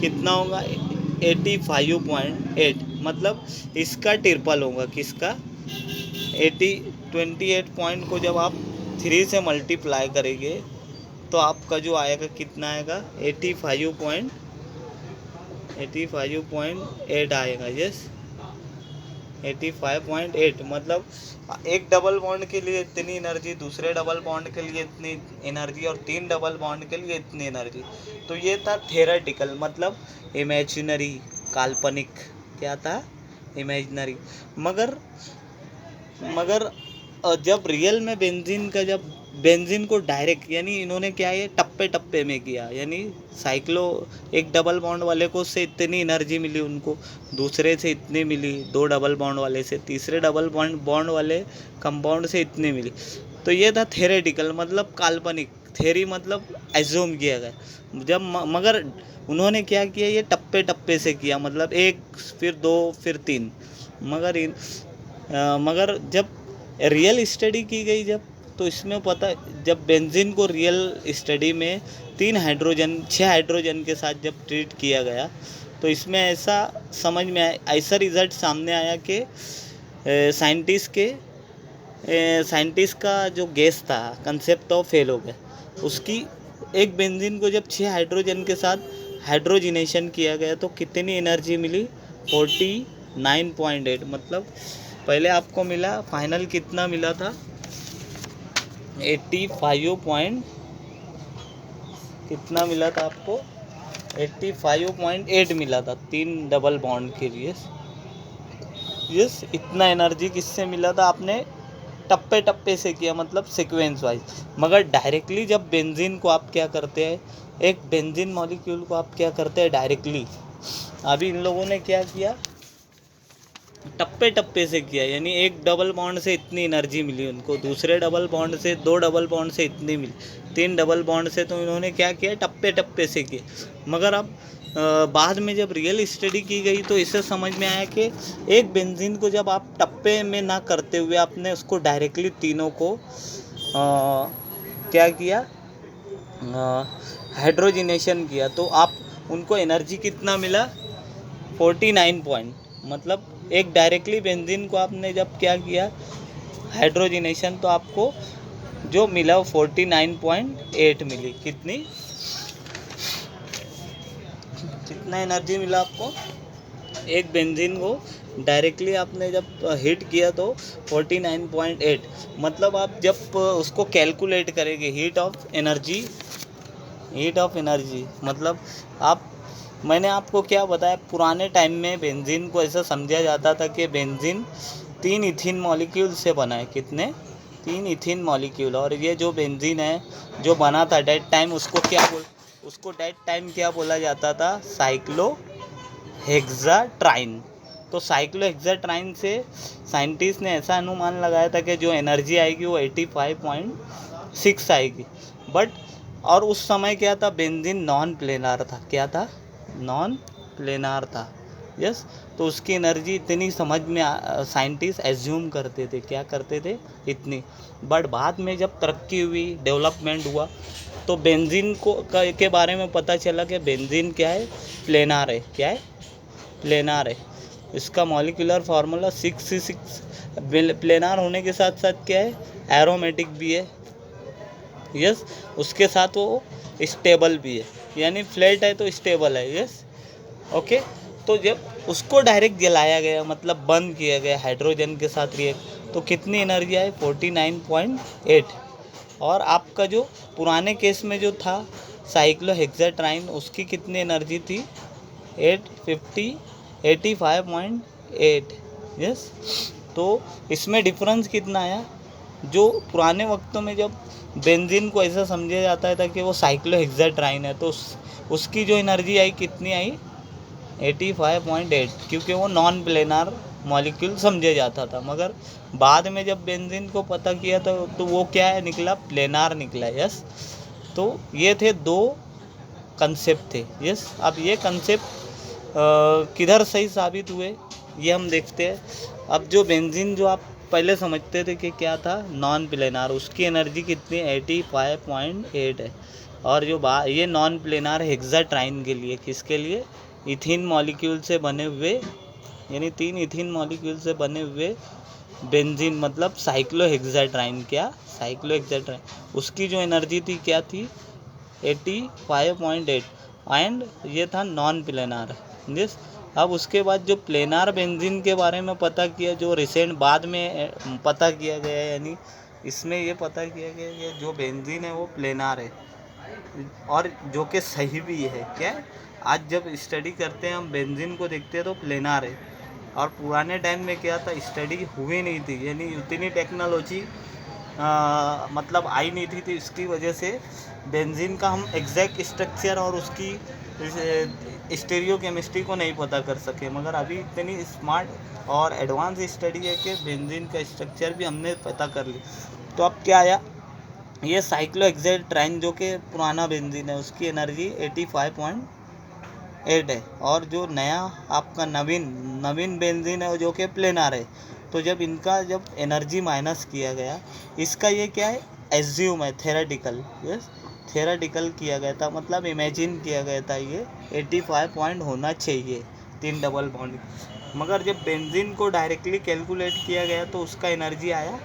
कितना होगा? 85.8, मतलब इसका ट्रिपल होगा, किसका? 28 पॉइंट को जब आप 3 से मल्टीप्लाई करेंगे तो आपका जो आएगा कितना आएगा? 85.8 आएगा, यस, 85.8। मतलब एक डबल बॉन्ड के लिए इतनी एनर्जी, दूसरे डबल बॉन्ड के लिए इतनी एनर्जी और 3 डबल बॉन्ड के लिए इतनी एनर्जी। तो ये था थेरेटिकल, मतलब इमेजिनरी, काल्पनिक। क्या था? इमेजिनरी। मगर जब रियल में बेंजीन को डायरेक्ट, यानी इन्होंने क्या है, टप्पे टप्पे में किया, यानी एक डबल बॉन्ड वाले को से इतनी एनर्जी मिली उनको, दूसरे से इतनी मिली, 2 डबल बॉन्ड वाले से, तीसरे डबल बॉन्ड वाले कंपाउंड से इतनी मिली। तो ये था थेरेटिकल, मतलब काल्पनिक, थेरी मतलब एज्यूम किया गया। जब मगर उन्होंने क्या किया, ये टप्पे टप्पे से किया, मतलब 1, फिर 2, फिर 3। मगर जब रियल स्टडी की गई तो इसमें पता, जब बेंजीन को रियल स्टडी में 6 हाइड्रोजन के साथ जब ट्रीट किया गया तो इसमें ऐसा समझ में आया, ऐसा रिज़ल्ट सामने आया कि साइंटिस्ट का जो गेस था, कंसेप्ट ऑफ फेल हो गया। उसकी एक बेंजीन को जब 6 हाइड्रोजन के साथ हाइड्रोजिनेशन किया गया तो कितनी एनर्जी मिली? 49.8, मतलब पहले आपको मिला, फाइनल कितना मिला था? 85 कितना मिला था आपको? 85.8 मिला था 3 डबल बॉन्ड के लिए, यस। इतना एनर्जी किससे मिला था? आपने टप्पे टप्पे से किया, मतलब सीक्वेंस वाइज। मगर डायरेक्टली जब बेंजीन को आप क्या करते हैं, एक बेंजीन मॉलिक्यूल को आप क्या करते हैं डायरेक्टली, अभी इन लोगों ने क्या किया, टप्पे टप्पे से किया, यानी एक डबल बॉन्ड से इतनी एनर्जी मिली उनको, दूसरे डबल बॉन्ड से, 2 डबल बॉन्ड से इतनी मिली, 3 डबल बॉन्ड से, तो इन्होंने क्या किया, टप्पे टप्पे से किए। मगर अब बाद में जब रियल स्टडी की गई तो इससे समझ में आया कि एक बेंजीन को जब आप टप्पे में ना करते हुए आपने उसको डायरेक्टली तीनों को क्या किया, हाइड्रोजिनेशन किया, तो आप उनको एनर्जी कितना मिला? 49 पॉइंट, मतलब एक डायरेक्टली बेंजीन को आपने जब क्या किया, हाइड्रोजिनेशन, तो आपको जो मिला वो 49.8 मिली। कितना एनर्जी मिला आपको? एक बेंजीन को डायरेक्टली आपने जब हीट किया तो 49.8, मतलब आप जब उसको कैलकुलेट करेंगे हीट ऑफ एनर्जी, मतलब मैंने आपको क्या बताया, पुराने टाइम में बेंजीन को ऐसा समझा जाता था कि बेंजीन 3 इथीन मॉलिक्यूल से बना है। कितने? 3 इथीन मॉलिक्यूल। और ये जो बेंजीन है जो बना था डेट टाइम, उसको डेट टाइम क्या बोला जाता था? साइक्लोहेक्साट्राइन। तो साइक्लोहेक्साट्राइन से साइंटिस्ट ने ऐसा अनुमान लगाया था कि जो एनर्जी आएगी वो 85.6 आएगी। बट और उस समय क्या था? बेंजीन नॉन प्लेनार था। क्या था? नॉन प्लेनार था। यस। तो उसकी एनर्जी इतनी समझ में साइंटिस्ट एज्यूम करते थे। क्या करते थे? इतनी। बट बाद में जब तरक्की हुई, डेवलपमेंट हुआ, तो बेंजीन के बारे में पता चला कि बेंजीन क्या है? प्लेनार है। क्या है? प्लेनार है। इसका मॉलिक्यूलर फार्मूला 6C6। प्लेनार होने के साथ साथ क्या है? एरोमेटिक भी है। यस। उसके साथ वो स्टेबल भी है, यानी फ्लैट है तो स्टेबल है। यस। ओके। तो जब उसको डायरेक्ट जलाया गया, मतलब बंद किया गया हाइड्रोजन के साथ रिएक्ट, तो कितनी एनर्जी आई? 49.8। और आपका जो पुराने केस में जो था साइक्लोहेक्साट्राइन, उसकी कितनी एनर्जी थी? 85.8। यस। तो इसमें डिफरेंस कितना आया? जो पुराने वक्तों में जब बेंजीन को ऐसा समझा जाता था कि वो साइक्लोहेक्साट्राइन है, तो उसकी जो एनर्जी आई कितनी आई? 85.8, क्योंकि वो नॉन प्लेनार मॉलिक्यूल समझा जाता था। मगर बाद में जब बेंजीन को पता किया तो वो क्या है? निकला प्लेनार निकला। यस। तो ये थे दो कंसेप्ट थे। यस। अब ये कंसेप्ट किधर सही साबित हुए ये हम देखते हैं। अब जो बेंजीन जो आप पहले समझते थे कि क्या था? नॉन प्लेनार, उसकी एनर्जी कितनी? 85.8 है। और जो ये नॉन प्लेनार हेक्साट्राइन के लिए, किसके लिए? इथीन मॉलिक्यूल से बने हुए, यानी 3 इथीन मॉलिक्यूल से बने हुए बेंजीन, मतलब साइक्लोहेक्साट्राइन। क्या? साइक्लोहेक्साट्राइन। उसकी जो एनर्जी थी क्या थी? 85.8। एंड ये था नॉन प्लेनार। यस। अब उसके बाद जो प्लेनार बेंजीन के बारे में पता किया, जो रिसेंट बाद में पता किया गया है, यानी इसमें ये पता किया गया कि जो बेंजीन है वो प्लेनार है, और जो कि सही भी है। क्या? आज जब स्टडी करते हैं हम बेंजीन को देखते हैं तो प्लेनार है। और पुराने टाइम में क्या था? स्टडी हुई नहीं थी, यानी उतनी टेक्नोलॉजी मतलब आई नहीं थी। तो इसकी वजह से बेंजीन का हम एग्जैक्ट स्ट्रक्चर और उसकी स्टीरियोकेमिस्ट्री को नहीं पता कर सके। मगर अभी इतनी स्मार्ट और एडवांस स्टडी है कि बेंजीन का स्ट्रक्चर भी हमने पता कर लिया। तो अब क्या आया? ये साइक्लोहेक्साट्राइन जो कि पुराना बेंजीन है, उसकी एनर्जी 85.8 है। और जो नया आपका नवीन बेंजीन है जो कि प्लेनार है। तो जब एनर्जी माइनस किया गया, इसका ये क्या है? एज्यूम है, थेरेटिकल। यस। थेरेटिकल किया गया था, मतलब इमेजिन किया गया था ये 85 पॉइंट होना चाहिए, 3 डबल बॉन्ड। मगर जब बेंजीन को डायरेक्टली कैलकुलेट किया गया तो उसका एनर्जी आया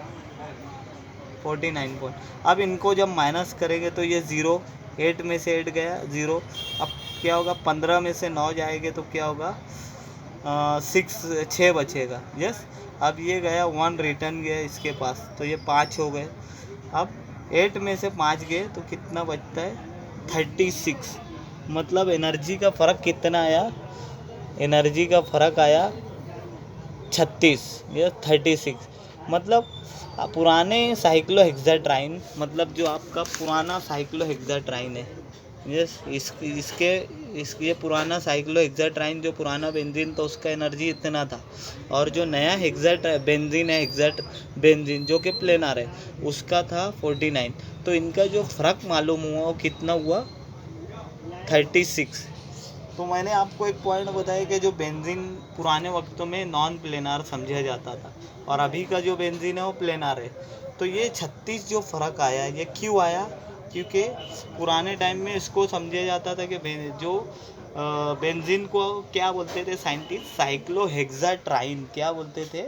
49 पॉइंट। अब इनको जब माइनस करेंगे तो ये 0, 8 में से 8 गया 0। अब क्या होगा? 15 में से 9 जाएंगे तो क्या होगा? 6 बचेगा। यस। अब ये गया 1 रिटर्न गया इसके पास, तो ये 5 हो गए। अब 8 में से 5 गए तो कितना बचता है? 36। मतलब एनर्जी का फ़र्क कितना आया? एनर्जी का फ़र्क आया 36 या 36। मतलब पुराने साइक्लोहेक्साट्राइन, मतलब जो आपका पुराना साइक्लोहेक्साट्राइन है, यस, ये पुराना साइक्लोहेक्साट्राइन जो पुराना बेंजीन था उसका एनर्जी इतना था। और जो नया बेंजीन है बेंजीन जो कि प्लेनार है, उसका था 49। तो इनका जो फ़र्क मालूम हुआ वो कितना हुआ? 36। तो मैंने आपको एक पॉइंट बताया कि जो बेंजीन पुराने वक्तों में नॉन प्लेनार समझा जाता था और अभी का जो बेंजीन है वो प्लेनार है। तो ये 36 जो फ़र्क आया, ये क्यों आया? क्योंकि पुराने टाइम में इसको समझा जाता था कि जो बेंजीन को क्या बोलते थे साइंटिस्ट? साइक्लोहेक्साट्राइन। क्या बोलते थे?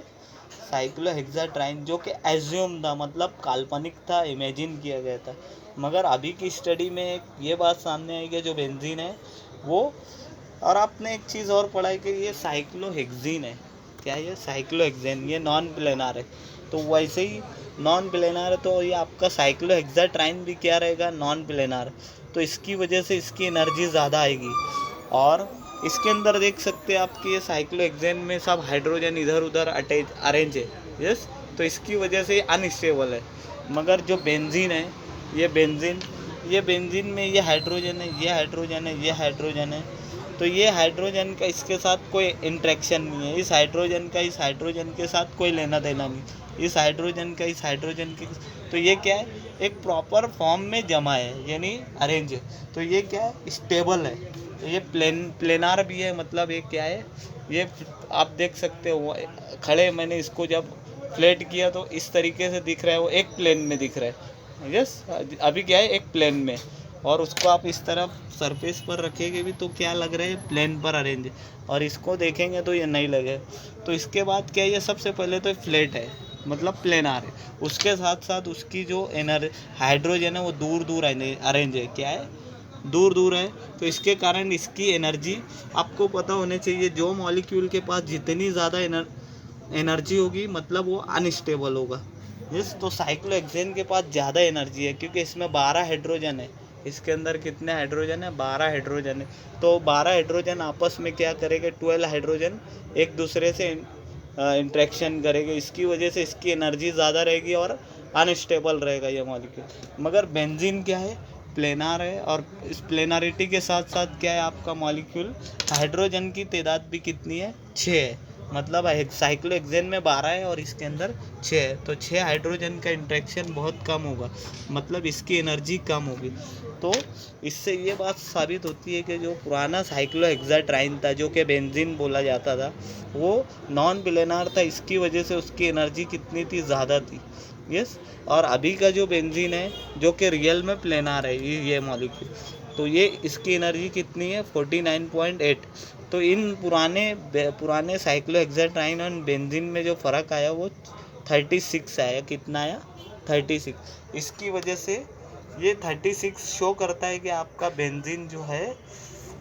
साइक्लोहेक्साट्राइन, जो कि एज्यूम था, मतलब काल्पनिक था, इमेजिन किया गया था। मगर अभी की स्टडी में ये बात सामने आई कि जो बेंजीन है वो, और आपने एक चीज़ और पढ़ा है कि ये साइक्लोहेक्सीन है। क्या ये? साइक्लोहेक्सीन, ये नॉन प्लेनार है। तो वैसे ही नॉन प्लेनार है तो ये आपका साइक्लोहेक्साट्राइन भी क्या रहेगा? Non planar. तो इसकी वजह से इसकी एनर्जी ज़्यादा आएगी। और इसके अंदर देख सकते हैं आपकी ये साइक्लोहेक्सेन में सब हाइड्रोजन इधर उधर अरेंज है। यस। तो इसकी वजह से अनस्टेबल है। मगर जो बेंजीन है, ये बेंजीन में ये हाइड्रोजन है, ये हाइड्रोजन है, ये हाइड्रोजन है, तो ये हाइड्रोजन का इसके साथ कोई इंट्रैक्शन नहीं है, इस हाइड्रोजन का इस हाइड्रोजन के साथ कोई लेना देना नहीं, इस हाइड्रोजन का इस हाइड्रोजन के, तो ये क्या है, एक प्रॉपर फॉर्म में जमा है, यानी अरेंज है। तो ये क्या है, स्टेबल है, तो ये प्लेनार भी है, मतलब ये क्या है, ये आप देख सकते हो खड़े, मैंने इसको जब फ्लैट किया तो इस तरीके से दिख रहा है, वो एक प्लेन में दिख रहा है। यस, अभी क्या है, एक प्लेन में, और उसको आप इस तरफ सरफेस पर रखेंगे भी तो क्या लग रहा है, प्लेन पर अरेंज, और इसको देखेंगे तो ये नहीं लगे। तो इसके बाद क्या है, ये सबसे पहले तो फ्लैट है, मतलब प्लेनार है, उसके साथ साथ उसकी जो हाइड्रोजन है वो दूर दूर अरेंज है, क्या है, दूर दूर है। तो इसके कारण इसकी एनर्जी आपको पता होने चाहिए, जो मॉलिक्यूल के पास जितनी ज़्यादा एनर्जी होगी मतलब वो अनस्टेबल होगा। यस, तो साइक्लोहेक्सेन के पास ज़्यादा एनर्जी है क्योंकि इसमें 12 हाइड्रोजन है। इसके अंदर कितने हाइड्रोजन है, 12 हाइड्रोजन है। तो 12 हाइड्रोजन आपस में क्या करेंगे, 12 हाइड्रोजन एक दूसरे से इंट्रैक्शन करेंगे, इसकी वजह से इसकी एनर्जी ज़्यादा रहेगी और अनस्टेबल रहेगा ये मॉलिक्यूल। मगर बेंजीन क्या है, प्लेनार है, और इस प्लेनारिटी के साथ साथ क्या है आपका मॉलिक्यूल, हाइड्रोजन की तादाद भी कितनी है, 6 है, मतलब साइक्लोहेक्सेन में 12 है और इसके अंदर 6 है, तो 6 हाइड्रोजन का इंट्रैक्शन बहुत कम होगा, मतलब इसकी एनर्जी कम होगी। तो इससे ये बात साबित होती है कि जो पुराना साइक्लोहेक्साट्राइन था, जो कि बेंजीन बोला जाता था, वो नॉन प्लेनार था, इसकी वजह से उसकी एनर्जी कितनी थी, ज़्यादा थी। यस, और अभी का जो बेंजीन है जो कि रियल में प्लेनार है, ये मॉलिक्यूल, तो ये इसकी एनर्जी कितनी है, 49.8। तो इन पुराने साइक्लोहेक्साट्राइन और बेंजीन में जो फ़र्क आया वो 36 आया, कितना आया, 36। इसकी वजह से ये 36 शो करता है कि आपका बेंजीन जो है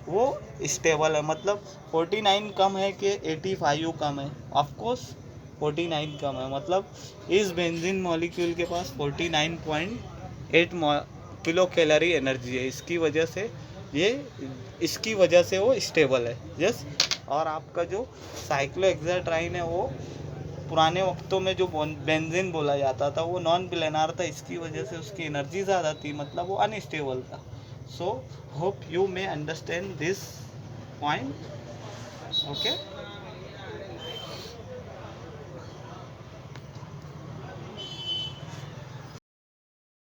वो स्टेबल है, मतलब 49 कम है कि 85 कम है, ऑफकोर्स 49 कम है, मतलब इस बेंजीन मॉलिक्यूल के पास 49.8 किलो कैलोरी एनर्जी है, इसकी वजह से वो स्टेबल है। यस, और आपका जो साइक्लोहेक्साट्राइन है वो पुराने वक्तों में जो बेंजीन बोला जाता था वो नॉन प्लेनार था, इसकी वजह से उसकी एनर्जी ज़्यादा थी, मतलब वो अनस्टेबल था। So hope you may understand this point. Okay.